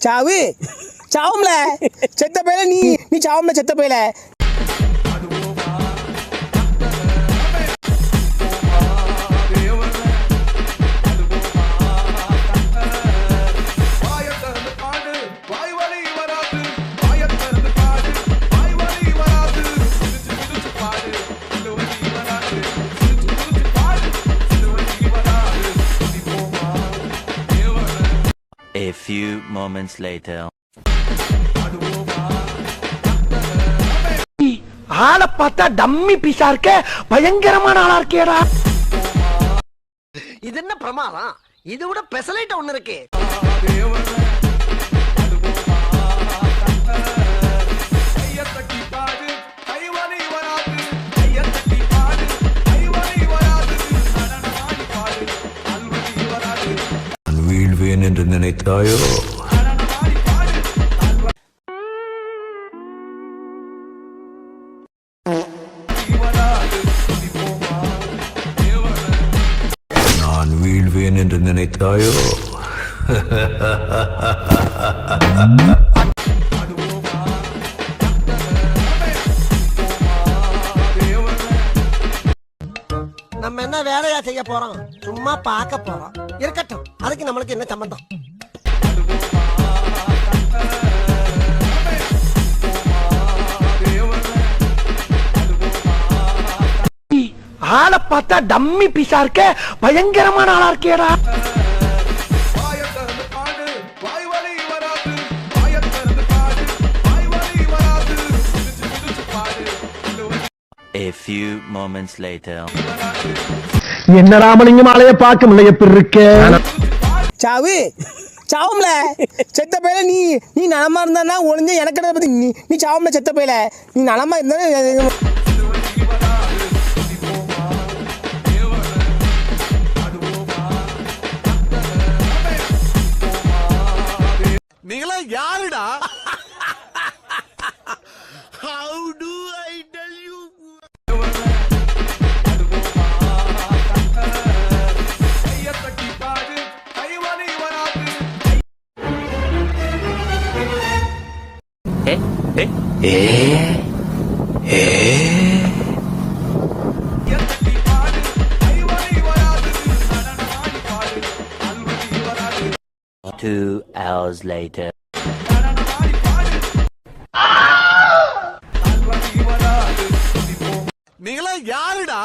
சாவு சாவும்ல செத்த பையல நீ சாவும்ல செத்த பையல. A few moments later. ஆளை பார்த்தா டம்மி பீஸா இருக்க, பயங்கரமான ஆளா இருக்கேடா. இது என்ன பிரமாதம், இது விட பெசலைட் ஒண்ணு இருக்கு. வீழ்வேன் என்று நினைத்தாயோ? நான் வீழ்வேன் என்று நினைத்தாயோ? நம்ம என்ன வேலையா செய்ய போறோம், சும்மா பார்க்க போறோம். இருக்கட்டும், அதுக்கு நம்மளுக்கு என்ன சம்பந்தம்? ஆளை பார்த்தா டம்மி பீஸா இருக்க, பயங்கரமான ஆளா இருக்கேடா. A few moments later. என்னடா மணிங்க மாலைய பார்க்க முடியல, எப்படி இருக்க? சாவு சாவும்ல செத்த பையல நீ நலமா இருந்தா ஒளிஞ்ச எனக்கு பத்தி நீ சாவும்ல செத்த பையல. நீ நலமா இருந்தா நீங்களா யாருடா? How do I tell you? Two hours later. நீங்களா யாருடா?